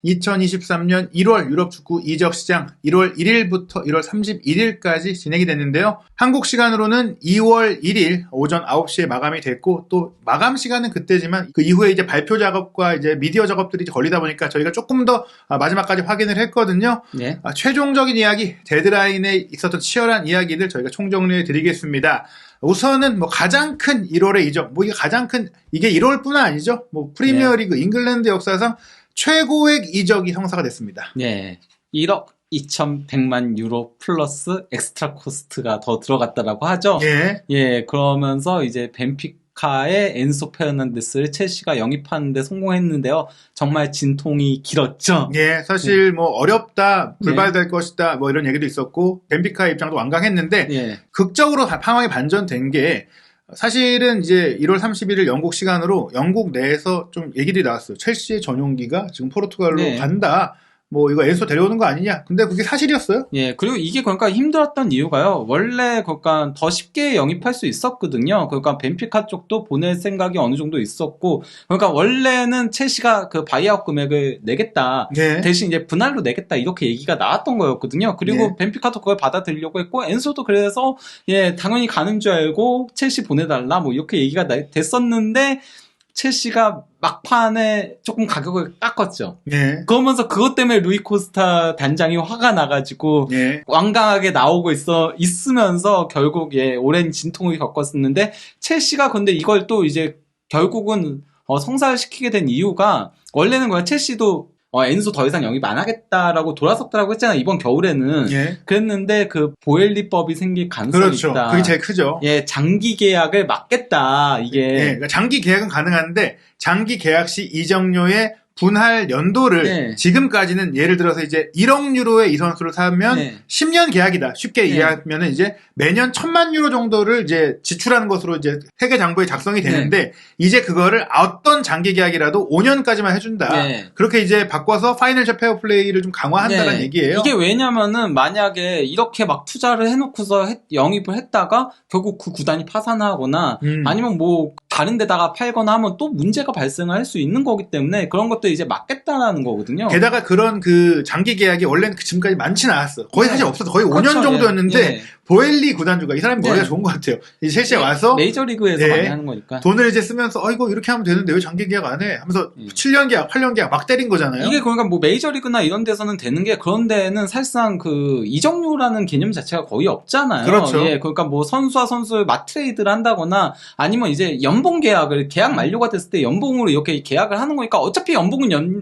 2023년 1월 유럽 축구 이적 시장 1월 1일부터 1월 31일까지 진행이 됐는데요. 한국 시간으로는 2월 1일 오전 9시에 마감이 됐고, 또 마감 시간은 그때지만 그 이후에 이제 발표 작업과 이제 미디어 작업들이 걸리다 보니까 저희가 조금 더 마지막까지 확인을 했거든요. 네. 최종적인 이야기, 데드라인에 있었던 치열한 이야기들 저희가 총정리해 드리겠습니다. 우선은 뭐 가장 큰 1월의 이적, 뭐 이게 가장 큰, 이게 1월뿐 아니죠. 뭐 프리미어리그 잉글랜드 역사상 최고액 이적이 성사가 됐습니다. 네. 1억 2,100만 유로 플러스 엑스트라 코스트가 더 들어갔다라고 하죠. 예. 예, 그러면서 이제 벤피카의 엔소 페르난데스를 첼시가 영입하는데 성공했는데요. 정말 진통이 길었죠. 예, 사실 뭐 어렵다, 불발될 것이다, 뭐 이런 얘기도 있었고, 벤피카 입장도 완강했는데, 예. 극적으로 상황이 반전된 게, 사실은 이제 1월 31일 영국 시간으로 영국 내에서 좀 얘기들이 나왔어요. 첼시의 전용기가 지금 포르투갈로 네. 간다. 뭐 이거 엔소 데려오는 거 아니냐. 근데 그게 사실이었어요. 예, 그리고 이게 그러니까 힘들었던 이유가요. 원래 그러니까 더 쉽게 영입할 수 있었거든요. 그러니까 벤피카 쪽도 보낼 생각이 어느 정도 있었고, 그러니까 원래는 첼시가 그 바이아웃 금액을 내겠다. 네. 대신 이제 분할로 내겠다. 이렇게 얘기가 나왔던 거였거든요. 그리고 네. 벤피카도 그걸 받아들이려고 했고, 엔소도 그래서 예, 당연히 가는 줄 알고 첼시 보내달라. 뭐 이렇게 얘기가 됐었는데, 첼시가 막판에 조금 가격을 깎았죠. 네. 그러면서 그것 때문에 루이 코스타 단장이 화가 나가지고 네. 완강하게 나오고 있으면서 결국 예, 오랜 진통을 겪었었는데, 첼시가 근데 이걸 또 이제 결국은 성사시키게 된 이유가, 원래는 그냥 첼시도 엔소 더 이상 영입 안 하겠다라고 돌아섰더라고 했잖아요, 이번 겨울에는. 예. 그랬는데 그 보엘리법이 생길 가능성이 그렇죠. 있다. 그게 제일 크죠. 예, 장기 계약을 막겠다. 이게. 예. 그러니까 장기 계약은 가능한데, 장기 계약 시 이적료의 분할 연도를 네. 지금까지는 예를 들어서 이제 1억 유로에 이 선수를 사면 네. 10년 계약이다. 쉽게 이해하면은 이제 매년 1,000만 유로 정도를 이제 지출하는 것으로 이제 회계 장부에 작성이 되는데, 이제 그거를 어떤 장기 계약이라도 5년까지만 해준다. 네. 그렇게 이제 바꿔서 파이낸셜 페어 플레이를 좀 강화한다는 얘기예요. 이게 왜냐면은 만약에 이렇게 막 투자를 해놓고서 영입을 했다가 결국 그 구단이 파산하거나 아니면 뭐 다른 데다가 팔거나 하면 또 문제가 발생할 수 있는 거기 때문에 그런 것도 이제 막겠다라는 거거든요. 게다가 그런 그 장기 계약이 원래는 지금까지 많지는 않았어. 거의 사실 없어서 거의 5년 그렇죠. 정도였는데, 보엘리 구단주가, 이 사람이 머리가 좋은 것 같아요. 이 첼시에 와서 메이저리그에서 많이 하는 거니까 돈을 이제 쓰면서 이거 이렇게 하면 되는데 왜 장기 계약 안 해? 하면서 7년 계약, 8년 계약 막 때린 거잖아요. 이게 그러니까 뭐 메이저리그나 이런 데서는 되는 게, 그런 데는 사실상 그 이적료라는 개념 자체가 거의 없잖아요. 그렇죠. 예, 그러니까 뭐 선수와 선수를 맞트레이드를 한다거나 아니면 이제 연봉 계약을, 계약 만료가 됐을 때 연봉으로 이렇게 계약을 하는 거니까 어차피 연봉은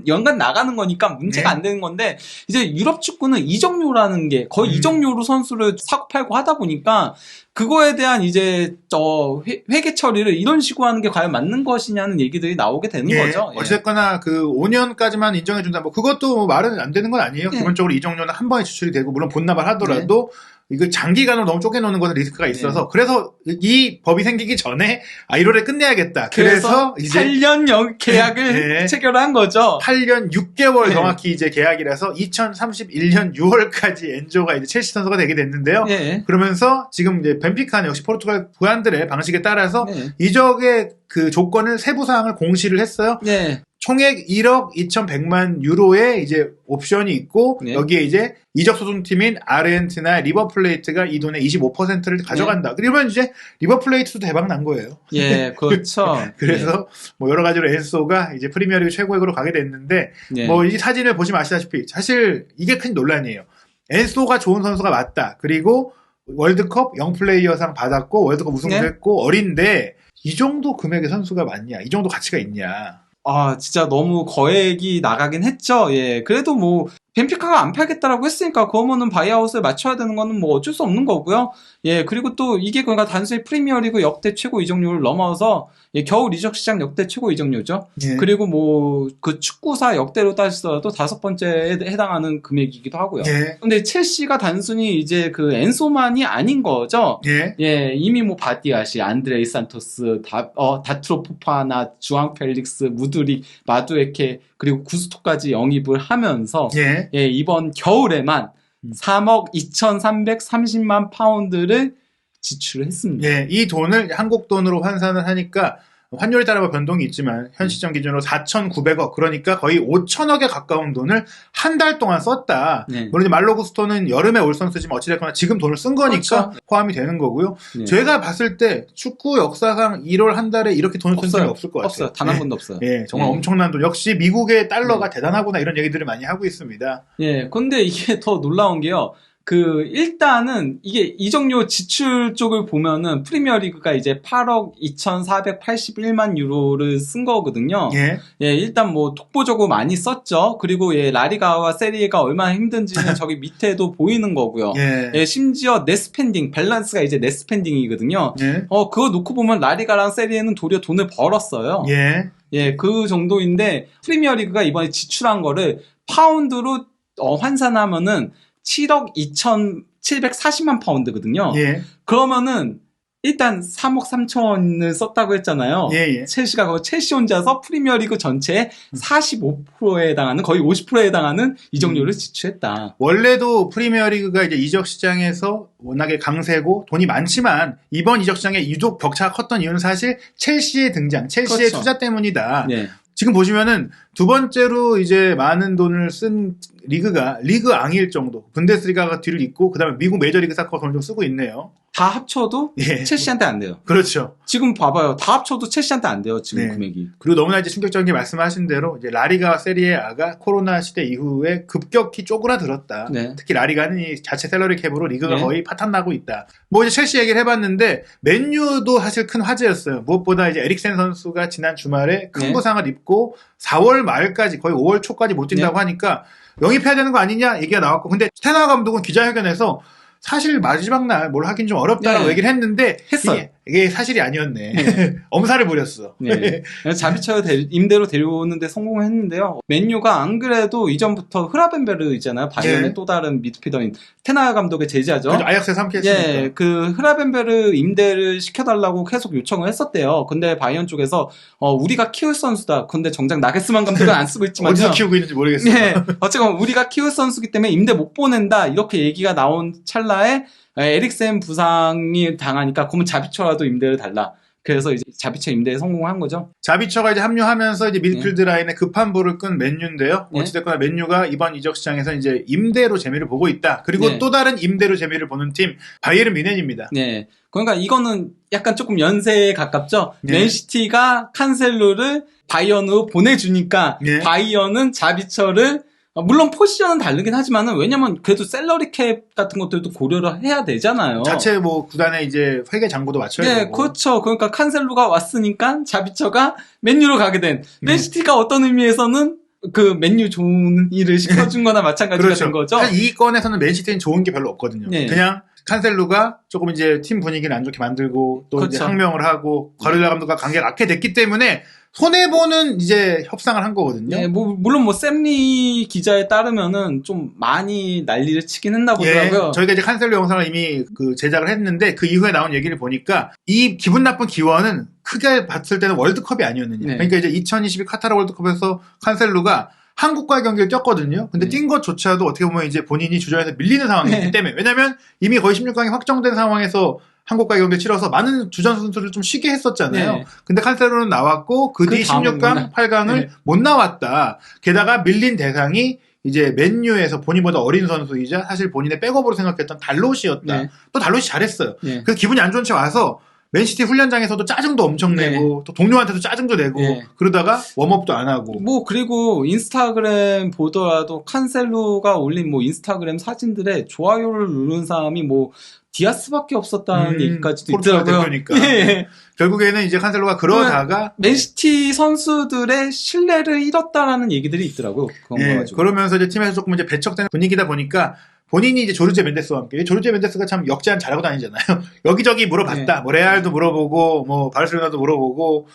연간 나가는 거니까 문제가 안 되는 건데, 이제 유럽 축구는 이적료라는 게 거의 이적료로 선수를 사고 팔고 하다 보니까 그거에 대한 이제 회계 처리를 이런 식으로 하는 게 과연 맞는 것이냐는 얘기들이 나오게 되는 거죠. 어쨌거나 그 5년까지만 인정해준다. 뭐 그것도 뭐 말은 안 되는 건 아니에요. 기본적으로 이적료는 한 번에 지출이 되고, 물론 본납을 하더라도 이거 장기간으로 너무 쪼개놓는 것은 리스크가 있어서, 그래서 이 법이 생기기 전에 1월에 끝내야겠다. 그래서 이제 8년 계약을 체결한 거죠. 8년 6개월 정확히 이제 계약이라서 2031년 6월까지 엔조가 이제 첼시 선수가 되게 됐는데요. 그러면서 지금 이제 벤피카는 역시 포르투갈 구단들의 방식에 따라서 이적의 그 조건을, 세부 사항을 공시를 했어요. 총액 1억 2,100만 유로의 이제 옵션이 있고, 여기에 이제 이적 소송팀인 아르헨티나 리버플레이트가 이 돈의 25%를 가져간다. 그러면 이제 리버플레이트도 대박 난 거예요. 예, 그렇죠. 그래서 뭐 여러 가지로 엔소가 이제 프리미어리그 최고액으로 가게 됐는데, 뭐 이 사진을 보시면 아시다시피 사실 이게 큰 논란이에요. 엔소가 좋은 선수가 맞다. 그리고 월드컵 영플레이어상 받았고 월드컵 우승도 했고 어린데, 이 정도 금액의 선수가 맞냐? 이 정도 가치가 있냐? 진짜 너무 거액이 나가긴 했죠. 예. 그래도 뭐, 벤피카가 안 팔겠다라고 했으니까, 그러면은 바이아웃을 맞춰야 되는 거는 뭐 어쩔 수 없는 거고요. 예. 그리고 또 이게 그러니까 단순히 프리미어리그 역대 최고 이적료를 넘어서, 겨울 이적 시장 역대 최고 이적료죠. 그리고 뭐, 그 축구사 역대로 따지더라도 5번째에 해당하는 금액이기도 하고요. 근데 첼시가 단순히 이제 그 엔소만이 아닌 거죠. 예. 이미 뭐 바디아시, 안드레이 산토스, 다트로 포파나, 주앙 펠릭스, 무드릭, 마두에케, 그리고 구스토까지 영입을 하면서 이번 겨울에만 3억 2,330만 파운드를 지출을 했습니다. 이 돈을 한국 돈으로 환산을 하니까 환율에 따라 변동이 있지만 현 시점 기준으로 4,900억 그러니까 거의 5천억에 가까운 돈을 한 달 동안 썼다. 물론 말로구스토는 여름에 올 선수지만 어찌됐거나 지금 돈을 쓴 거니까 그렇죠. 포함이 되는 거고요. 제가 봤을 때 축구 역사상 1월 한 달에 이렇게 돈을 쓴 적이 없을 것 같아요. 없어요. 단 한 번도 없어요. 예, 정말 엄청난 돈. 역시 미국의 달러가 대단하구나 이런 얘기들을 많이 하고 있습니다. 예, 근데 이게 더 놀라운 게요. 일단은, 이게 이적료 지출 쪽을 보면은, 프리미어리그가 이제 8억 2,481만 유로를 쓴 거거든요. 예. 예, 일단 뭐, 독보적으로 많이 썼죠. 그리고 예, 라리가와 세리에가 얼마나 힘든지는 저기 밑에도 보이는 거고요. 예, 심지어 넷스펜딩, 밸런스가 이제 넷스펜딩이거든요. 예. 그거 놓고 보면 라리가랑 세리에는 도리어 돈을 벌었어요. 예. 예, 그 정도인데, 프리미어리그가 이번에 지출한 거를 파운드로 환산하면은, 7억 2,740만 파운드거든요. 예. 그러면은 일단 3억 3천을 썼다고 했잖아요. 예. 첼시가 첼시 혼자서 프리미어리그 전체의 45%에 해당하는 거의 50%에 해당하는 이적료를 지출했다. 원래도 프리미어리그가 이제 이적 시장에서 워낙에 강세고 돈이 많지만 이번 이적 시장에 유독 격차가 컸던 이유는 사실 첼시의 등장, 첼시의 그렇죠. 투자 때문이다. 네. 지금 보시면은 두 번째로 이제 많은 돈을 쓴 리그가 리그 앙일 정도, 분데스리가가 뒤를 잇고 그다음에 미국 메이저리그 사커가 돈을 좀 쓰고 있네요. 다 합쳐도 첼시한테 안 돼요. 그렇죠. 지금 봐봐요. 다 합쳐도 첼시한테 안 돼요. 지금 금액이. 그리고 너무나 이제 충격적인 게 말씀하신 대로 이제 라리가와 세리에아가 코로나 시대 이후에 급격히 쪼그라들었다. 특히 라리가는 이 자체 셀러리 캡으로 리그가 거의 파탄나고 있다. 뭐 이제 첼시 얘기를 해봤는데 맨유도 사실 큰 화제였어요. 무엇보다 이제 에릭센 선수가 지난 주말에 큰 부상을 입고 4월 말까지 거의 5월 초까지 못 뛴다고 하니까 영입해야 되는 거 아니냐 얘기가 나왔고 근데 스테나 감독은 기자회견에서 사실 마지막 날 뭘 하긴 좀 어렵다라고 얘기를 했는데 했어요. 이게 사실이 아니었네. 엄살을 부렸어. 자비처 임대로 데려오는데 성공했는데요. 맨유가 안 그래도 이전부터 흐라벤베르 있잖아요. 바이언의 또 다른 미드필더인 테나 감독의 제자죠. 그렇죠. 아약스에서 함께 했으니까. 그 흐라벤베르 임대를 시켜달라고 계속 요청을 했었대요. 근데 바이언 쪽에서 우리가 키울 선수다. 근데 정작 나게스만 감독은 안 쓰고 있지만 어디서 키우고 있는지 모르겠어요. 어쨌건 우리가 키울 선수기 때문에 임대 못 보낸다. 이렇게 얘기가 나온 찰나에 에릭센 부상이 당하니까 그러면 자비처라도 임대를 달라. 그래서 이제 자비처 임대에 성공한 거죠. 자비처가 이제 합류하면서 이제 미드필드 라인에 급한 불을 끈 맨유인데요. 어찌됐거나 맨유가 이번 이적 시장에서 이제 임대로 재미를 보고 있다. 그리고 또 다른 임대로 재미를 보는 팀 바이에른 뮌헨입니다. 네. 그러니까 이거는 약간 조금 연세에 가깝죠. 맨시티가 칸셀로를 바이언으로 보내주니까 바이언은 자비처를 물론 포지션은 다르긴 하지만은 왜냐면 그래도 셀러리 캡 같은 것들도 고려를 해야 되잖아요. 자체 뭐 구단의 이제 회계 장부도 맞춰야 되고. 그렇죠. 그러니까 칸셀루가 왔으니까 자비처가 맨유로 가게 된 맨시티가 어떤 의미에서는 그 맨유 좋은 일을 시켜준 거나 마찬가지가 된 거죠. 사실 이 건에서는 맨시티는 좋은 게 별로 없거든요. 그냥 칸셀루가 조금 이제 팀 분위기를 안 좋게 만들고 또 이제 항명을 하고 과르디올라 감독과 관계가 악해 됐기 때문에 손해보는 이제 협상을 한 거거든요. 물론 샘리 기자에 따르면은 좀 많이 난리를 치긴 했나 보더라고요. 저희가 이제 칸셀로 영상을 이미 제작을 했는데 그 이후에 나온 얘기를 보니까 이 기분 나쁜 기원은 크게 봤을 때는 월드컵이 아니었느냐. 그러니까 이제 2022 카타르 월드컵에서 칸셀루가 한국과의 경기를 뛰었거든요. 근데 뛴 것조차도 어떻게 보면 이제 본인이 주전에서 밀리는 상황이기 때문에 왜냐면 이미 거의 16강이 확정된 상황에서 한국과의 경기를 치러서 많은 주전 선수를 좀 쉬게 했었잖아요. 근데 칸셀로는 나왔고 그 뒤 16강, 8강을 못 나왔다. 게다가 밀린 대상이 이제 맨유에서 본인보다 어린 선수이자 사실 본인의 백업으로 생각했던 달롯이었다. 또 달롯이 잘했어요. 그래서 기분이 안 좋은 채 와서 맨시티 훈련장에서도 짜증도 엄청 내고 또 동료한테도 짜증도 내고 그러다가 웜업도 안 하고 그리고 인스타그램 보더라도 칸셀루가 올린 인스타그램 사진들에 좋아요를 누른 사람이 디아스밖에 없었다는 얘기까지도 있더라고요. 대표니까. 결국에는 이제 칸셀로가 그러다가 맨시티 선수들의 신뢰를 잃었다라는 얘기들이 있더라고요. 그러면서 이제 팀에서 조금 이제 배척되는 분위기다 보니까 본인이 이제 조르제 멘데스와 함께 조르제 멘데스가 참 역제한 잘하고 다니잖아요. 여기저기 물어봤다. 레알도 물어보고 바르셀로나도 물어보고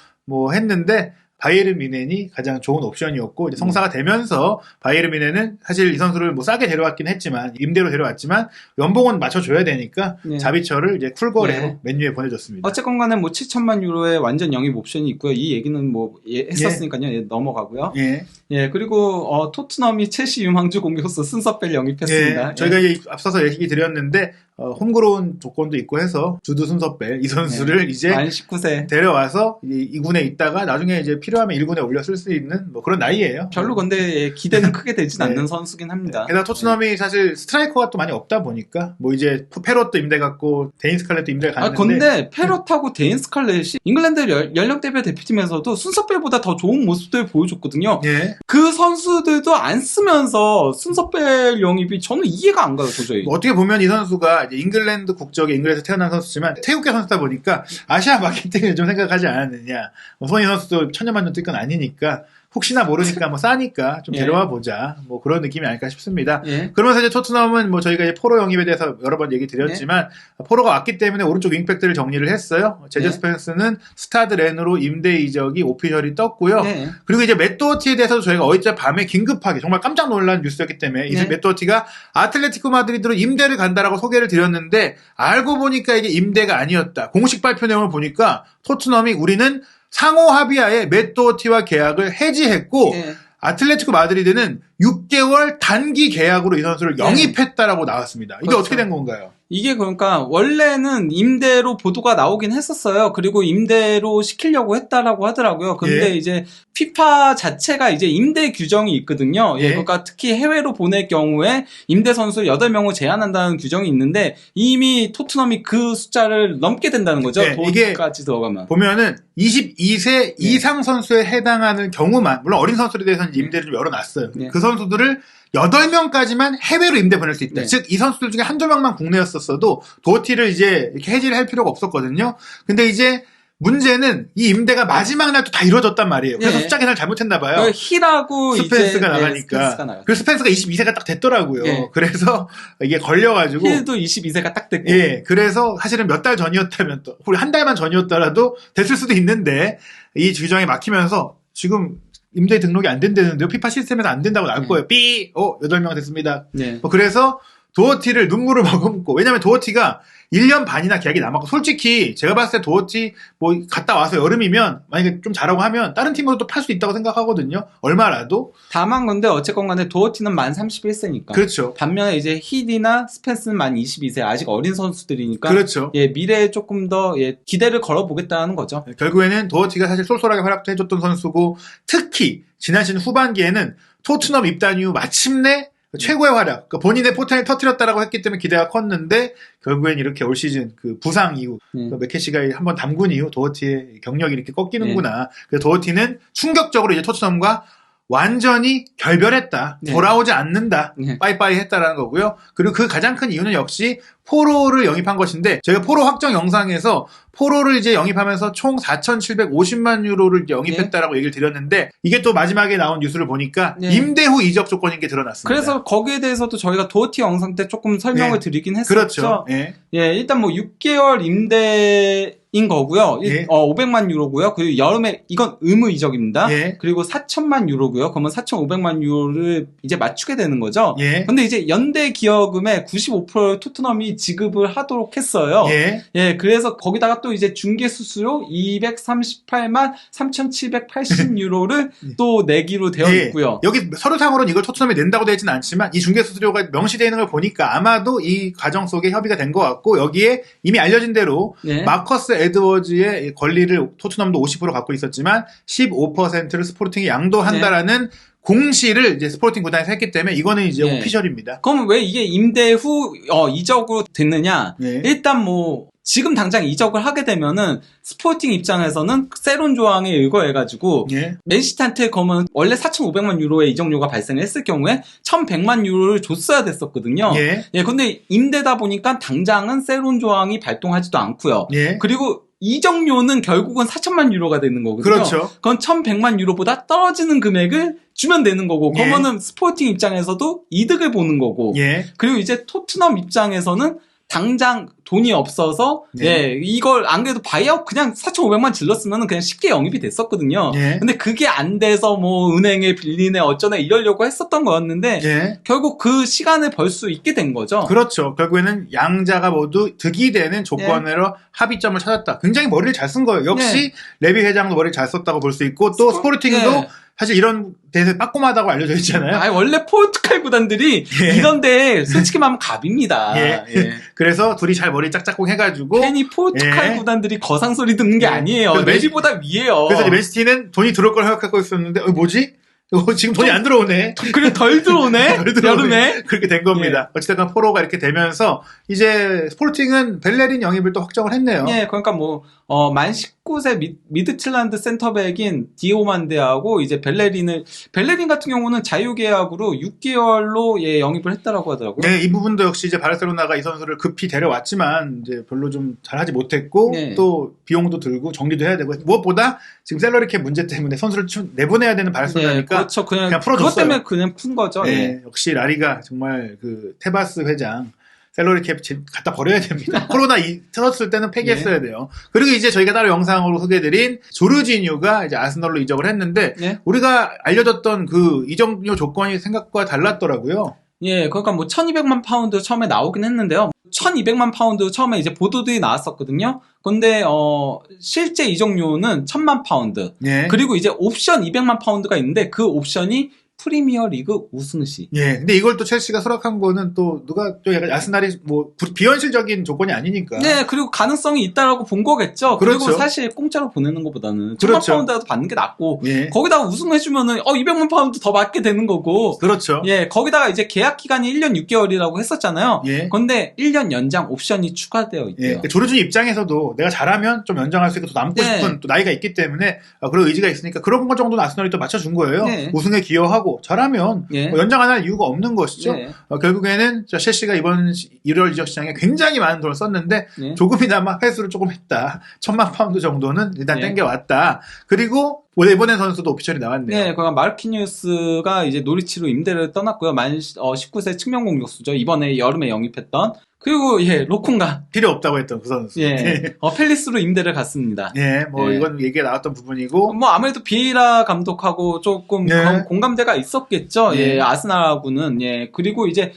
했는데 바이에른 뮌헨이 가장 좋은 옵션이었고 이제 성사가 되면서 바이에른 뮌헨은 사실 이 선수를 싸게 데려왔긴 했지만 임대로 데려왔지만 연봉은 맞춰줘야 되니까 자비처를 이제 쿨거래로 맨유에 보내줬습니다. 어쨌건 간에 7천만 유로의 완전 영입 옵션이 있고요. 이 얘기는 했었으니까요. 넘어가고요. 그리고 토트넘이 첼시 유망주 공격수 순서벨 영입했습니다. 저희가 이제 앞서서 얘기 드렸는데 홈그로운 조건도 있고 해서 주두 순서벨 이 선수를 이제 만 19세 데려와서 2군에 있다가 나중에 이제 필요하면 1군에 올려 쓸 수 있는 뭐 그런 나이예요. 별로 근데 기대는 크게 되진 않는 선수긴 합니다. 게다가 토트넘이 사실 스트라이커가 또 많이 없다 보니까 뭐 이제 페롯도 임대 갔고 데인 스칼렛도 임대 갔는데 근데 페롯하고 데인 스칼렛이 잉글랜드 연령대별 대표팀에서도 순서벨보다 더 좋은 모습들을 보여줬거든요. 그 선수들도 안 쓰면서 순서벨 영입이 저는 이해가 안 가요, 도저히. 뭐 어떻게 보면 이 선수가 이제 잉글랜드 국적의 잉글랜드에서 태어난 선수지만 태국계 선수다 보니까 아시아 마케팅을 좀 생각하지 않았느냐. 손흥민 선수도 천년만년 뛸 건 아니니까 혹시나 모르니까 뭐 싸니까 좀 데려와 보자. 뭐 그런 느낌이 아닐까 싶습니다. 그러면서 이제 토트넘은 뭐 저희가 이제 포로 영입에 대해서 여러 번 얘기 드렸지만 포로가 왔기 때문에 오른쪽 윙백들을 정리를 했어요. 제즈 스펜스는 스타드 렌으로 임대 이적이 오피셜이 떴고요. 그리고 이제 맷 도어티에 대해서도 저희가 어제 밤에 긴급하게 정말 깜짝 놀란 뉴스였기 때문에 이제 맷 도어티가 아틀레티코 마드리드로 임대를 간다라고 소개를 드렸는데 알고 보니까 이게 임대가 아니었다. 공식 발표 내용을 보니까 토트넘이 우리는 상호 합의하에 맷 도어티와 계약을 해지했고 아틀레티코 마드리드는 6개월 단기 계약으로 이 선수를 영입했다라고 나왔습니다. 이게 그렇죠. 어떻게 된 건가요? 이게 그러니까 원래는 임대로 보도가 나오긴 했었어요. 그리고 임대로 시키려고 했다라고 하더라고요. 근데 이제 피파 자체가 이제 임대 규정이 있거든요. 그러니까 특히 해외로 보낼 경우에 임대 선수 8명을 제한한다는 규정이 있는데 이미 토트넘이 그 숫자를 넘게 된다는 거죠. 돈까지 들어가면. 보면은 22세 이상 선수에 해당하는 경우만, 물론 어린 선수에 대해서는 임대를 좀 열어놨어요. 그 선수들을 8명까지만 해외로 임대 보낼 수 있다. 즉, 이 선수들 중에 한두 명만 국내였었어도 도어티를 이제 이렇게 해지를 할 필요가 없었거든요. 근데 이제 문제는 이 임대가 마지막 날 또 다 이루어졌단 말이에요. 그래서 숫자 계산을 잘못했나봐요. 힐하고 스펜스가 나가니까. 그래서 스펜스가 22세가 딱 됐더라고요. 그래서 이게 걸려가지고. 힐도 22세가 딱 됐고. 그래서 사실은 몇 달 전이었다면 또, 우리 한 달만 전이었더라도 됐을 수도 있는데 이 규정이 막히면서 지금 임대 등록이 안 된다는데요. 피파 시스템에서 안 된다고 나올 거예요. 8명 됐습니다. 그래서 도어티를 눈물을 머금고, 왜냐면 도어티가 1년 반이나 계약이 남았고, 솔직히 제가 봤을 때 도어티 뭐 갔다 와서 여름이면 만약에 좀 잘하고 하면 다른 팀으로 또 팔 수 있다고 생각하거든요. 얼마라도. 다만 근데 어쨌건 간에 도어티는 만 31세니까. 그렇죠. 반면에 이제 힐이나 스펜스는 만 22세, 아직 어린 선수들이니까. 그렇죠. 미래에 조금 더 기대를 걸어보겠다는 거죠. 결국에는 도어티가 사실 쏠쏠하게 활약도 해줬던 선수고, 특히 지난 시즌 후반기에는 토트넘 입단 이후 마침내 최고의 활약, 그러니까 본인의 포텐을 터뜨렸다라고 했기 때문에 기대가 컸는데 결국엔 이렇게 올 시즌 그 부상 이후 메케시가 한번 담근 이후 도어티의 경력이 이렇게 꺾이는구나. 그래서 도어티는 충격적으로 이제 토트넘과 완전히 결별했다. 돌아오지 않는다. 빠이빠이 했다라는 거고요. 그리고 그 가장 큰 이유는 역시 포로를 영입한 것인데, 저희가 포로 확정 영상에서 포로를 이제 영입하면서 총 4,750만 유로를 영입했다라고 얘기를 드렸는데, 이게 또 마지막에 나온 뉴스를 보니까 임대 후 이적 조건인 게 드러났습니다. 그래서 거기에 대해서도 저희가 도어티 영상 때 조금 설명을 드리긴 했었죠. 그렇죠. 일단 뭐 6개월 임대인 거고요. 500만 유로고요. 그리고 여름에 이건 의무 이적입니다. 그리고 4천만 유로고요. 그러면 4,500만 유로를 이제 맞추게 되는 거죠. 근데 이제 연대 기여금의 95%를 토트넘이 지급을 하도록 했어요. 그래서 거기다가 또 이제 중개 수수료 238만 3,780 유로를 또 내기로 되어 있고요. 여기 서류상으로는 이걸 토트넘이 낸다고 되어 있지는 않지만 이 중개 수수료가 명시되어 있는 걸 보니까 아마도 이 과정 속에 협의가 된 것 같고, 여기에 이미 알려진 대로 마커스 에드워즈의 권리를 토트넘도 50% 갖고 있었지만 15%를 스포르팅이 양도한다라는 공시를 이제 스포르팅 구단에서 했기 때문에 이거는 이제 오피셜입니다. 그럼 왜 이게 임대 후 이적으로 됐느냐? 일단 뭐 지금 당장 이적을 하게 되면은 스포팅 입장에서는 세론 조항에 의거해가지고 맨시티한테 그러면 원래 4,500만 유로의 이적료가 발생했을 경우에 1,100만 유로를 줬어야 됐었거든요. 근데 임대다 보니까 당장은 세론 조항이 발동하지도 않고요. 그리고 이적료는 결국은 4천만 유로가 되는 거거든요. 그렇죠. 그건 1,100만 유로보다 떨어지는 금액을 주면 되는 거고, 그러면은 스포팅 입장에서도 이득을 보는 거고, 그리고 이제 토트넘 입장에서는 당장 돈이 없어서 이걸 안 그래도 바이아웃 그냥 4,500만 질렀으면 그냥 쉽게 영입이 됐었거든요. 근데 그게 안 돼서 뭐 은행에 빌리네 어쩌네 이러려고 했었던 거였는데 결국 그 시간을 벌 수 있게 된 거죠. 그렇죠. 결국에는 양자가 모두 득이 되는 조건으로 합의점을 찾았다. 굉장히 머리를 잘 쓴 거예요. 역시 레비 회장도 머리를 잘 썼다고 볼 수 있고, 또 스포르팅도 사실 이런 데서 빠꼼하다고 알려져 있잖아요. 아니, 원래 포르투갈 구단들이 예. 이런데 솔직히 말하면 갑입니다. 예. 예. 그래서 둘이 잘 머리 짝짝꿍 해가지고 괜히 포르투갈 예. 구단들이 거상 소리 듣는 게 예. 아니에요. 그래서 맨시티보다 위에요. 그래서 맨시티는 돈이 들어올 걸 생각하고 있었는데 뭐지? 지금 돈이 안 들어오네. 그래 덜 들어오네. 덜 들어오네. 여름에 그렇게 된 겁니다. 어쨌든 포로가 이렇게 되면서 이제 스포팅은 벨레린 영입을 또 확정을 했네요. 예, 그러니까 뭐 만 19세 미드칠란드 센터백인 디오만데하고 이제 벨레린 같은 경우는 자유계약으로 6개월로 예, 영입을 했다라고 하더라고요. 네, 이 부분도 역시 이제 바르셀로나가 이 선수를 급히 데려왔지만 이제 별로 좀 잘하지 못했고 네. 또 비용도 들고 정리도 해야 되고 무엇보다 지금 셀러리캡 문제 때문에 선수를 내보내야 되는 바르셀로나니까 네, 그렇죠. 그냥 풀어줬어요. 그것 때문에 그냥 푼 거죠. 네, 예. 역시 라리가 정말 그 테바스 회장 셀러리캡 갖다 버려야 됩니다. 코로나 터졌을 때는 폐기했어야 돼요. 그리고 이제 저희가 따로 영상으로 소개해드린 조르지뉴가 이제 아스널로 이적을 했는데 예. 우리가 알려졌던 그 이적료 조건이 생각과 달랐더라고요. 예, 그러니까 뭐 1200만 파운드 처음에 나오긴 했는데요. 1200만 파운드 처음에 이제 보도들이 나왔었거든요. 근데 실제 이적료는 1000만 파운드. 예. 그리고 이제 옵션 200만 파운드가 있는데 그 옵션이 프리미어 리그 우승 시. 예. 근데 이걸 또 첼시가 수락한 거는 또 누가 또 약간 아스날이 뭐 비현실적인 조건이 아니니까. 네, 그리고 가능성이 있다라고 본 거겠죠. 그리고 그렇죠. 사실 공짜로 보내는 것보다는 1000만 그렇죠. 파운드라도 받는 게 낫고 예. 거기다가 우승해주면은 200만 파운드 더 받게 되는 거고. 그렇죠. 예, 거기다가 이제 계약 기간이 1년 6개월이라고 했었잖아요. 예. 근데 1년 연장 옵션이 추가되어 있대요. 예. 조르준 입장에서도 내가 잘하면 좀 연장할 수 있고 또 남고 네. 싶은 또 나이가 있기 때문에 그런 의지가 있으니까 그런 것 정도는 아스널이 또 맞춰준 거예요. 네. 우승에 기여하고 잘하면 예. 뭐 연장 안 할 이유가 없는 것이죠. 네. 결국에는 첼시가 이번 1월 이적 시장에 굉장히 많은 돈을 썼는데 네. 조금이나마 회수를 조금 했다. 1000만 파운드 정도는 일단 네. 땡겨왔다. 그리고 이번에 선수도 오피셜이 나왔네요. 네, 그러니까 마르키뉴스가 이제 노리치로 임대를 떠났고요. 만 19세 측면 공격수죠. 이번에 여름에 영입했던. 그리고 예, 로콘가 필요 없다고 했던 그 선수. 예, 펠리스로 임대를 갔습니다. 예, 뭐 예. 이건 얘기가 나왔던 부분이고. 뭐 아무래도 비에이라 감독하고 조금 네. 공감대가 있었겠죠. 예. 예, 아스날하고는 예. 그리고 이제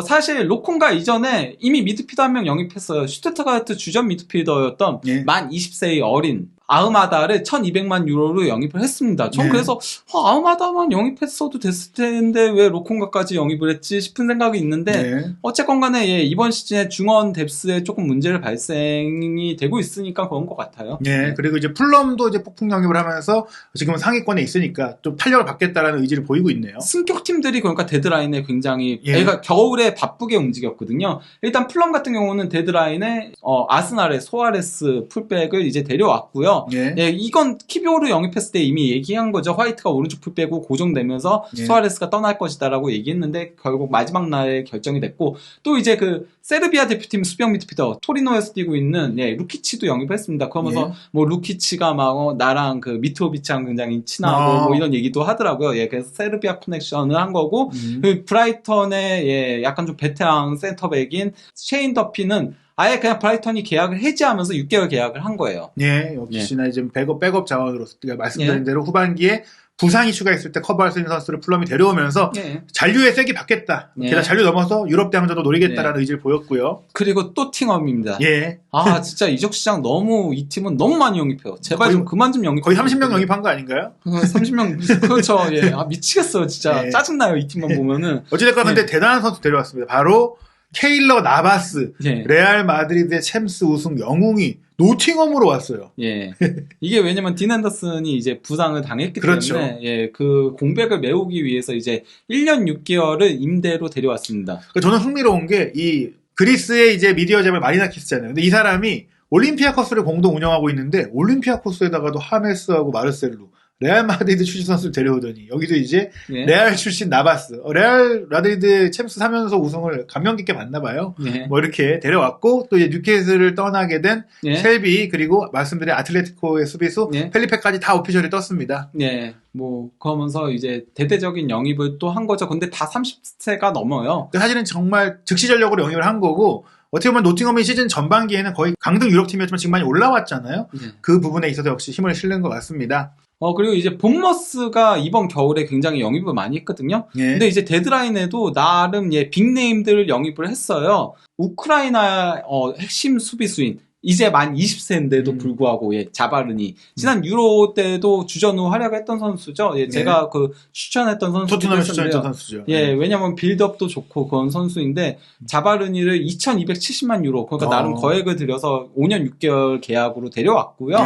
사실 로콘가 이전에 이미 미드필더 한 명 영입했어요. 슈투트가르트 주전 미드필더였던 예. 만 20세의 어린 아흐마다를 1200만 유로로 영입을 했습니다. 전 네. 그래서 아흐마다만 영입했어도 됐을 텐데 왜 로콘가까지 영입을 했지 싶은 생각이 있는데 네. 어쨌건 간에 예, 이번 시즌에 중원 뎁스에 조금 문제를 발생이 되고 있으니까 그런 것 같아요. 예, 그리고 이제 풀럼도 이제 폭풍 영입을 하면서 지금은 상위권에 있으니까 좀 탄력을 받겠다라는 의지를 보이고 있네요. 승격 팀들이 그러니까 데드라인에 굉장히 예. 그러니까 겨울에 바쁘게 움직였거든요. 일단 풀럼 같은 경우는 데드라인에 아스날의 소아레스 풀백을 이제 데려왔고요. 예. 예, 이건 키비오를 영입했을 때 이미 얘기한 거죠. 화이트가 오른쪽 풀백으로 고정되면서 예. 소아레스가 떠날 것이다라고 얘기했는데 결국 마지막 날에 결정이 됐고 또 이제 그 세르비아 대표팀 수비형 미드필더 토리노에서 뛰고 있는 예, 루키치도 영입했습니다. 그러면서 예. 뭐 루키치가 막 나랑 그 미트로비치랑 굉장히 친하고 뭐 이런 얘기도 하더라고요. 예, 그래서 세르비아 커넥션을 한 거고 그 브라이턴의 예, 약간 좀 베테랑 센터백인 셰인 더피는 아예 그냥 브라이턴이 계약을 해지하면서 6개월 계약을 한 거예요. 예, 역시나 이제 백업 자원으로서 말씀드린 예. 대로 후반기에 부상 이슈가 있을 때 커버할 수 있는 선수를 풀럼이 데려오면서 예. 잔류에 세게 받겠다. 예. 게다가 잔류 넘어서 유럽 대항전도 노리겠다라는 의지를 보였고요. 그리고 또 팅엄입니다. 예, 아 진짜 이적 시장 너무 이 팀은 너무 많이 영입해요. 제발 거의- 좀 그만 좀 영입. 거의 30명 영입한 거 아닌가요? 30명 그렇죠. 예. 아 미치겠어요. 진짜 예. 짜증나요. 이 팀만 보면은. 어찌됐건 근데 예. 대단한 선수 데려왔습니다. 바로 케일러 나바스, 예. 레알 마드리드의 챔스 우승 영웅이 노팅엄으로 왔어요. 예. 이게 왜냐면 딘 앤더슨이 이제 부상을 당했기 그렇죠. 때문에 예, 그 공백을 메우기 위해서 이제 1년 6개월을 임대로 데려왔습니다. 그러니까 저는 흥미로운 게 이 그리스의 이제 미디어 재벌 마리나키스잖아요. 근데 이 사람이 올림피아코스를 공동 운영하고 있는데 올림피아코스에다가도 하메스하고 마르셀로 레알 마드리드 출신 선수를 데려오더니 여기도 이제 예. 레알 출신 나바스 레알 마드리드 챔스 3연속 우승을 감명 깊게 봤나 봐요. 예. 뭐 이렇게 데려왔고 또 이제 뉴캐슬을 떠나게 된 예. 셀비 그리고 말씀드린 아틀레티코의 수비수 예. 펠리페까지 다 오피셜이 떴습니다. 예. 뭐 그러면서 이제 대대적인 영입을 또 한 거죠. 근데 다 30세가 넘어요. 사실은 정말 즉시 전력으로 영입을 한 거고 어떻게 보면 노팅엄이 시즌 전반기에는 거의 강등 유럽팀이었지만 지금 많이 올라왔잖아요. 예. 그 부분에 있어서 역시 힘을 실는 것 같습니다. 그리고 이제 본머스가 이번 겨울에 굉장히 영입을 많이 했거든요. 예. 근데 이제 데드라인에도 나름 예, 빅네임들을 영입을 했어요. 우크라이나 핵심 수비수인 이제 만 20세인데도 불구하고, 예, 자바르니. 지난 유로 때도 주전으로 활약했던 선수죠. 예, 제가 그 추천했던 선수. 토트넘에 추천했던 선수죠. 예, 왜냐면 빌드업도 좋고 그런 선수인데, 자바르니를 2270만 유로, 그러니까 나름 거액을 들여서 5년 6개월 계약으로 데려왔고요.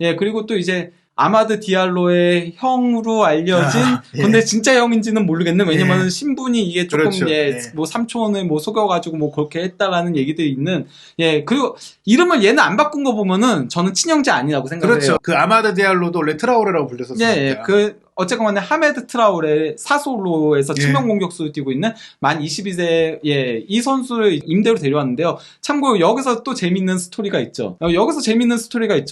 예, 그리고 또 이제, 아마드 디알로의 형으로 알려진, 근데 진짜 형인지는 모르겠네. 왜냐면 신분이 이게 조금, 그렇죠. 뭐 삼촌을 뭐 속여가지고 뭐 그렇게 했다라는 얘기들이 있는, 그리고 이름을 얘는 안 바꾼 거 보면은 저는 친형제 아니라고 생각해요. 그렇죠. 그 아마드 디알로도 원래 트라오레라고 불렸었으니까. 어쨌건 간에 하메드 트라우레 사솔로에서 측면 공격수를 뛰고 있는 만 22세 이 선수를 임대로 데려왔는데요. 참고로 여기서 또 재밌는 스토리가 있죠.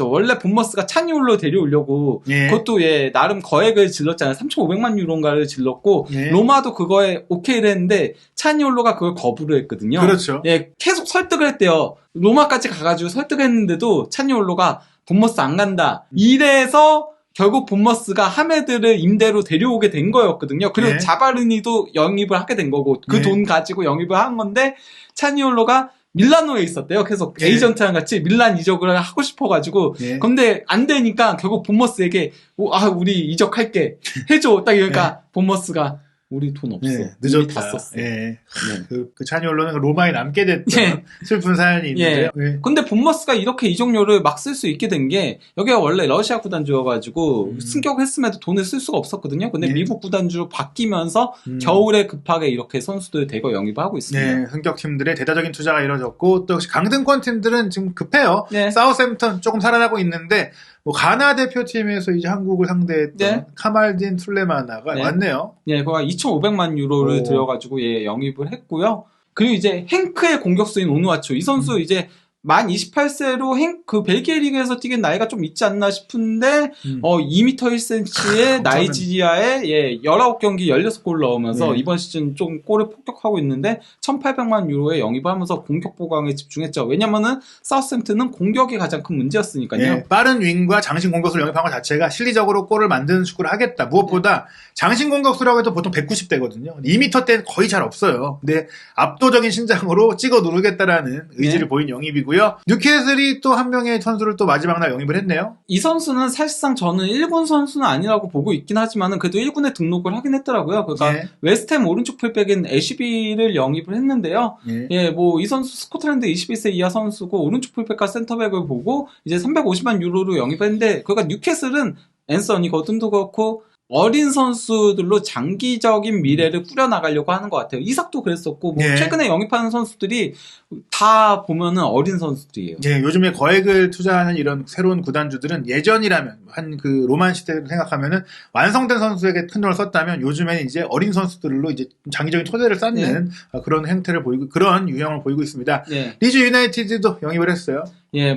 원래 본머스가 차니올로 데려오려고 그것도 나름 거액을 질렀잖아요. 3,500만 유로인가를 질렀고 로마도 그거에 오케이를 했는데 차니올로가 그걸 거부를 했거든요. 그렇죠. 계속 설득을 했대요. 로마까지 가가지고 설득했는데도 차니올로가 본머스 안 간다. 이래서 결국 본머스가 하메드를 임대로 데려오게 된 거였거든요. 그리고 자바르니도 영입을 하게 된 거고 그 돈 가지고 영입을 한 건데 차니올로가 밀라노에 있었대요. 계속 에이전트랑 같이 밀란 이적을 하고 싶어가지고 근데 안 되니까 결국 본머스에게 우리 이적할게 해줘. 딱 이러니까 본머스가 우리 돈 없어. 늦었다. 우리 다 썼어. 그 차니올로는 로마에 남게 됐던 슬픈 사연이 있는데요. 근데 본머스가 이렇게 이적료를 막 쓸 수 있게 된 게 여기가 원래 러시아 구단주여가지고 승격했음에도 돈을 쓸 수가 없었거든요. 근데 미국 구단주로 바뀌면서 겨울에 급하게 이렇게 선수들 대거 영입을 하고 있습니다. 승격팀들의 대대적인 투자가 이루어졌고 또 강등권 팀들은 지금 급해요. 사우샘프턴 조금 살아나고 있는데 뭐 가나 대표팀에서 이제 한국을 상대했던 카말딘 술레마나가 왔네요. 그가 2,500만 유로를 들여가지고 영입을 했고요. 그리고 이제 행크의 공격수인 오누아추 이 선수 이제 만 28세로 그 벨기에 리그에서 뛰긴 나이가 좀 있지 않나 싶은데 2m 1cm의 나이지리아에 19경기 16골 넣으면서 이번 시즌 좀 골을 폭격하고 있는데 1,800만 유로에 영입을 하면서 공격 보강에 집중했죠. 왜냐면은 사우스햄튼은 공격이 가장 큰 문제였으니까요. 빠른 윙과 장신 공격수를 영입한 것 자체가 실리적으로 골을 만드는 축구를 하겠다. 무엇보다 장신 공격수라고 해도 보통 190대거든요. 2m 대는 거의 잘 없어요. 근데 압도적인 신장으로 찍어 누르겠다라는 의지를 보인 영입이고 뉴캐슬이 또 한 명의 선수를 또 마지막 날 영입을 했네요. 이 선수는 사실상 저는 1군 선수는 아니라고 보고 있긴 하지만은 그래도 1군에 등록을 하긴 했더라고요. 그러니까 웨스트햄 오른쪽 풀백인 애쉬비를 영입을 했는데요. 뭐 이 선수 스코틀랜드 21세 이하 선수고 오른쪽 풀백과 센터백을 보고 이제 350만 유로로 영입했는데 그러니까 뉴캐슬은 앤서니 거든도 그렇고 어린 선수들로 장기적인 미래를 꾸려나가려고 하는 것 같아요. 이삭도 그랬었고, 뭐 최근에 영입하는 선수들이 다 보면은 어린 선수들이에요. 요즘에 거액을 투자하는 이런 새로운 구단주들은 예전이라면, 한 그 로만 시대를 생각하면은 완성된 선수에게 큰 돈을 썼다면 요즘에는 이제 어린 선수들로 이제 장기적인 토대를 쌓는 그런 행태를 보이고, 그런 유형을 보이고 있습니다. 리즈 유나이티드도 영입을 했어요.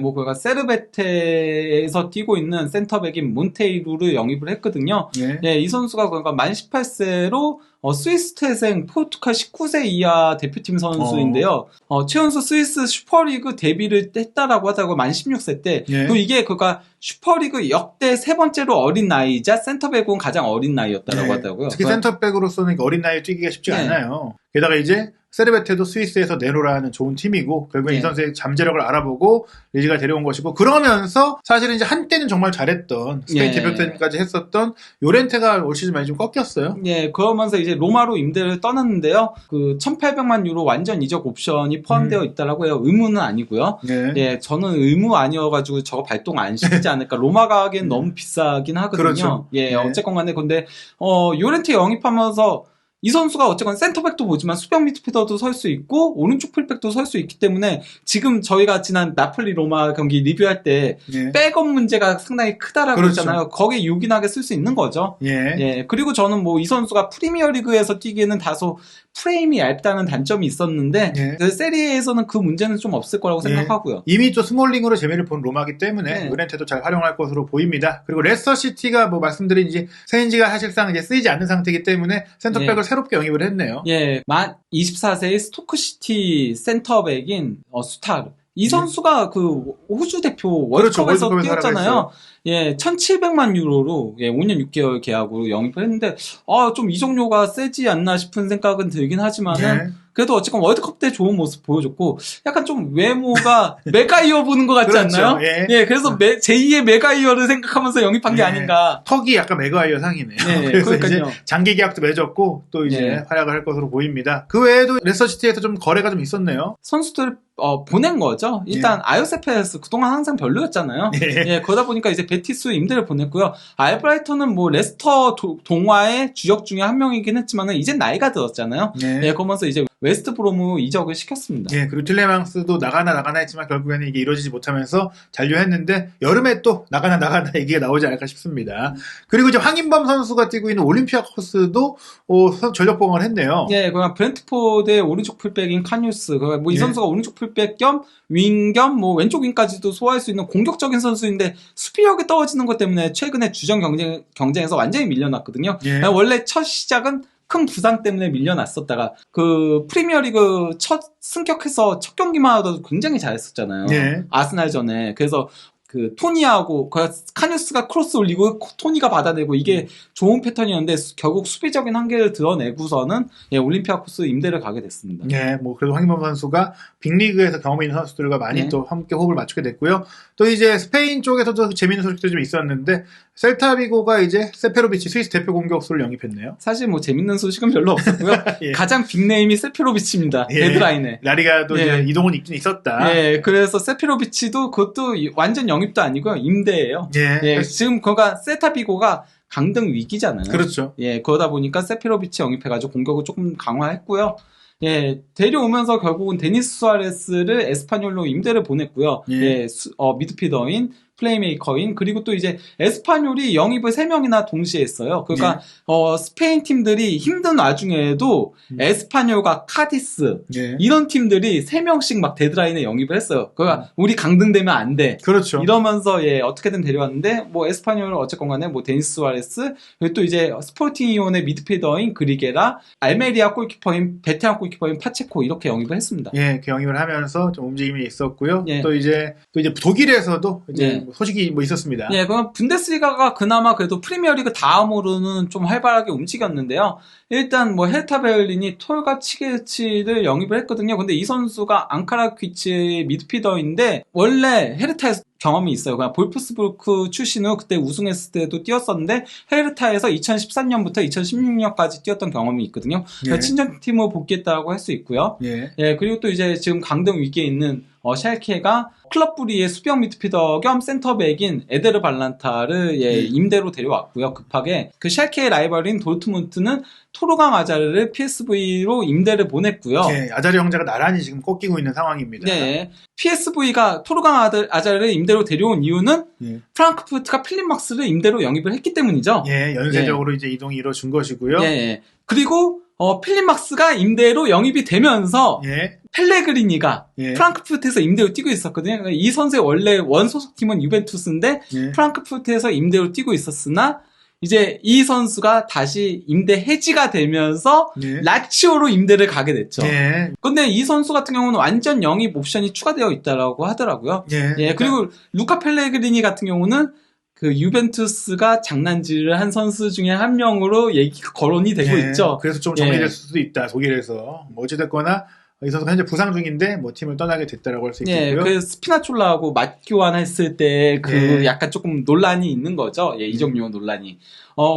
뭐, 그가 세르베테에서 뛰고 있는 센터백인 몬테이루를 영입을 했거든요. 이 선수가 그러니까 만 18세로 스위스 태생 포르투갈 19세 이하 대표팀 선수인데요. 최연소 스위스 슈퍼리그 데뷔를 했다라고 하더라고요. 만 16세 때. 그리고 이게 그가 슈퍼리그 역대 세 번째로 어린 나이자 센터백은 가장 어린 나이였다라고 하더라고요. 특히 센터백으로서는 어린 나이에 뛰기가 쉽지가 않아요. 게다가 이제 세르베테도 스위스에서 내노라는 좋은 팀이고 결국엔 이 선수의 잠재력을 알아보고 리즈가 데려온 것이고 그러면서 사실은 이제 한때는 정말 잘했던 스페인 대표팀까지 했었던 요렌테가 올 시즌 많이 좀 꺾였어요. 그러면서 이제 로마로 임대를 떠났는데요. 그 1,800만 유로 완전 이적 옵션이 포함되어 있다라고 해요. 의무는 아니고요. 저는 의무 아니어가지고 저거 발동 안 시키지 않을까. 로마 가기엔 너무 비싸긴 하거든요. 그렇죠. 어쨌건 간에 근데 요렌테 영입하면서 이 선수가 어쨌건 센터백도 보지만 수비형 미드필더도 설 수 있고 오른쪽 풀백도 설 수 있기 때문에 지금 저희가 지난 나폴리 로마 경기 리뷰할 때 백업 문제가 상당히 크다라고 했잖아요. 거기에 요긴하게 쓸 수 있는 거죠. 그리고 저는 뭐 이 선수가 프리미어리그에서 뛰기에는 다소 프레임이 얇다는 단점이 있었는데 세리에에서는 그 문제는 좀 없을 거라고 생각하고요. 이미 또 스몰링으로 재미를 본 로마기 때문에 요렌테도 잘 활용할 것으로 보입니다. 그리고 레스터 시티가 뭐 말씀드린 이제 세인지가 사실상 이제 쓰이지 않는 상태이기 때문에 센터백을 새롭게 영입을 했네요. 만 24세의 스토크시티 센터백인 수타르. 이 선수가 그 호주 대표 월드컵에서 뛰었잖아요. 1,700만 유로로 5년 6개월 계약으로 영입을 했는데 좀 이적료가 세지 않나 싶은 생각은 들긴 하지만은 그래도 어쨌건 월드컵 때 좋은 모습 보여줬고 약간 좀 외모가 메가이어 보는 것 같지 그렇죠. 않나요? 예. 예, 그래서 제2의 메가이어를 생각하면서 영입한 게 아닌가. 턱이 약간 메가이어 상이네요. 예, 그래서 그러니까요. 이제 장기 계약도 맺었고 또 이제 활약을 할 것으로 보입니다. 그 외에도 레스터시티에서 좀 거래가 좀 있었네요. 선수들 보낸 거죠. 일단 아요세페스 그동안 항상 별로였잖아요. 예, 그러다 보니까 이제 베티스 임대를 보냈고요. 알브라이턴은 뭐 레스터 동화의 주역 중에 한 명이긴 했지만은 이제 나이가 들었잖아요. 예, 그러면서 이제 웨스트브로무 이적을 시켰습니다. 예, 그리고 틸레망스도 나가나 했지만 결국에는 이게 이루어지지 못하면서 잔류했는데 여름에 또 나가나 얘기가 나오지 않을까 싶습니다. 그리고 이제 황인범 선수가 뛰고 있는 올림피아코스도 전력 보강을 했네요. 예, 그냥 브렌트포드의 오른쪽 풀백인 카뉴스, 뭐 이 선수가 오른쪽 풀백 겸 윙 겸 뭐 왼쪽 윙까지도 소화할 수 있는 공격적인 선수인데 수비력이 떨어지는 것 때문에 최근에 주전 경쟁에서 완전히 밀려났거든요. 원래 첫 시작은 큰 부상 때문에 밀려났었다가 그 프리미어리그 첫 승격해서 첫 경기만 하더라도 굉장히 잘했었잖아요. 아스날전에. 그래서 그 토니하고 카뉴스가 크로스 올리고 토니가 받아내고 이게 좋은 패턴이었는데 결국 수비적인 한계를 드러내고서는 올림피아코스 임대를 가게 됐습니다. 네, 뭐 그래도 황인범 선수가 빅리그에서 경험 있는 선수들과 많이 또 함께 호흡을 맞추게 됐고요. 또 이제 스페인 쪽에서도 재밌는 소식도 좀 있었는데 셀타비고가 이제 세페로비치 스위스 대표 공격수를 영입했네요. 사실 뭐 재밌는 소식은 별로 없었고요. 가장 빅네임이 세페로비치입니다. 데드라인에. 라리가도 이제 이동은 있긴 있었다. 예, 그래서 세페로비치도 그것도 완전 영입도 아니고요. 임대예요. 지금 그가 셀타비고가 강등 위기잖아요. 그렇죠. 예, 그러다 보니까 세페로비치 영입해가지고 공격을 조금 강화했고요. 예, 데려오면서 결국은 데니스 수아레스를 에스파뇰로 임대를 보냈고요. 미드필더인 플레이메이커인 그리고 또 이제 에스파뇰이 영입을 3명이나 동시에 했어요. 그러니까 스페인 팀들이 힘든 와중에도 에스파뇰과 카디스 이런 팀들이 3명씩 막 데드라인에 영입을 했어요. 그러니까 우리 강등되면 안 돼. 그렇죠. 이러면서 어떻게든 데려왔는데 뭐 에스파뇰을 어쨌건 간에 뭐 데니스 수아레스 그리고 또 이제 스포팅 이온의 미드필더인 그리게라 알메리아 골키퍼인 베테랑 골키퍼인 파체코 이렇게 영입을 했습니다. 예, 그 영입을 하면서 좀 움직임이 있었고요. 또 이제 독일에서도 이제 소식이 뭐 있었습니다. 예, 그럼 분데스리가가 그나마 그래도 프리미어리그 다음으로는 좀 활발하게 움직였는데요. 일단 뭐 헤르타 베를린이 톨가 치게치를 영입을 했거든요. 근데 이 선수가 앙카라 퀴츠의 미드필더인데 원래 헤르타에서 경험이 있어요. 그냥 볼프스부르크 출신 후 그때 우승했을 때도 뛰었었는데 헤르타에서 2013년부터 2016년까지 뛰었던 경험이 있거든요. 그러니까 친정팀으로 복귀했다고 할 수 있고요. 그리고 또 이제 지금 강등 위기에 있는 샬케가 클럽 부리의 수비형 미드필더 겸 센터백인 에데르 발란타를 임대로 데려왔고요. 급하게 그 샬케의 라이벌인 도르트문트는 토르강 아자르를 PSV로 임대를 보냈고요. 아자르 형제가 나란히 지금 꺾이고 있는 상황입니다. PSV가 토르강 아자르를 임대로 데려온 이유는 프랑크푸르트가 필립 막스를 임대로 영입을 했기 때문이죠. 연쇄적으로 이제 이동이 이루어진 것이고요. 그리고 필립 막스가 임대로 영입이 되면서 펠레그리니가 프랑크푸르트에서 임대로 뛰고 있었거든요. 그러니까 이 선수의 원래 원소속팀은 유벤투스인데 프랑크푸르트에서 임대로 뛰고 있었으나 이제 이 선수가 다시 임대 해지가 되면서 라치오로 임대를 가게 됐죠. 근데 이 선수 같은 경우는 완전 영입 옵션이 추가되어 있다라고 하더라고요. 그리고 루카 펠레그리니 같은 경우는 그 유벤투스가 장난질을 한 선수 중에 한 명으로 거론이 되고 있죠. 그래서 좀 정리될 수도 있다, 독일에서. 뭐 어찌됐거나 이 선수가 현재 부상 중인데 뭐 팀을 떠나게 됐다라고 할 수 있겠고요. 그 스피나촐라하고 맞교환했을 때 그 약간 조금 논란이 있는 거죠. 이적 요원 논란이.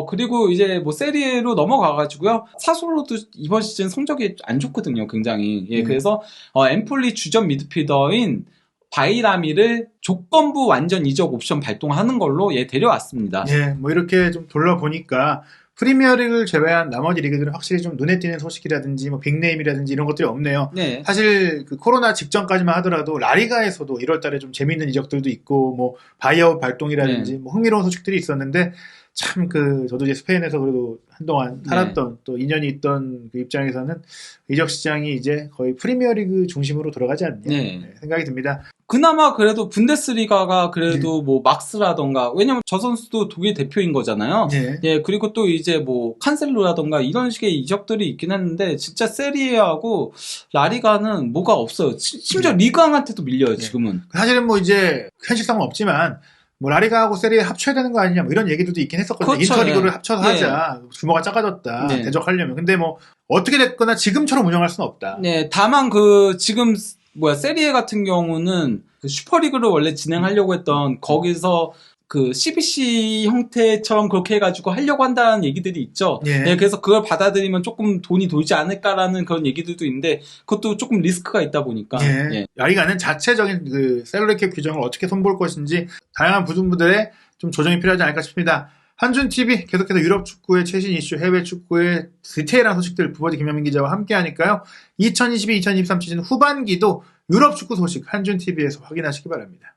그리고 이제 뭐 세리에로 넘어가가지고요. 사솔로도 이번 시즌 성적이 안 좋거든요, 굉장히. 그래서 엠폴리 주전 미드필더인 바이라미를 조건부 완전 이적 옵션 발동하는 걸로 데려왔습니다. 뭐 이렇게 좀 돌려보니까 프리미어리그를 제외한 나머지 리그들은 확실히 좀 눈에 띄는 소식이라든지 뭐 빅네임이라든지 이런 것들이 없네요. 사실 그 코로나 직전까지만 하더라도 라리가에서도 1월달에 좀 재미있는 이적들도 있고 뭐 바이아웃 발동이라든지 뭐 흥미로운 소식들이 있었는데 참 저도 이제 스페인에서 그래도 한동안 살았던 또 인연이 있던 그 입장에서는 이적 시장이 이제 거의 프리미어리그 중심으로 돌아가지 않냐 생각이 듭니다. 그나마 그래도 분데스리가가 그래도 뭐 막스라던가 왜냐면 저 선수도 독일 대표인 거잖아요. 그리고 또 이제 뭐 칸셀로라던가 이런 식의 이적들이 있긴 했는데 진짜 세리에하고 라리가는 뭐가 없어요. 심지어 리그왕한테도 밀려요 지금은. 사실은 뭐 이제 현실성은 없지만 뭐 라리가하고 세리에 합쳐야 되는 거 아니냐 뭐 이런 얘기들도 있긴 했었거든요. 인터리그를 합쳐서 하자. 규모가 작아졌다. 대적하려면. 근데 뭐 어떻게 됐거나 지금처럼 운영할 수는 없다. 네, 다만 지금 세리에 같은 경우는 그 슈퍼리그를 원래 진행하려고 했던 거기서 그 CBC 형태처럼 그렇게 해가지고 하려고 한다는 얘기들이 있죠. 예. 네, 그래서 그걸 받아들이면 조금 돈이 돌지 않을까라는 그런 얘기들도 있는데 그것도 조금 리스크가 있다 보니까. 예. 예. 라리가는 자체적인 그 셀러리캡 규정을 어떻게 손볼 것인지 다양한 부분들에 좀 조정이 필요하지 않을까 싶습니다. 한준TV 계속해서 유럽 축구의 최신 이슈, 해외 축구의 디테일한 소식들 부버지 김현민 기자와 함께 하니까요. 2022-2023 시즌 후반기도 유럽 축구 소식 한준TV에서 확인하시기 바랍니다.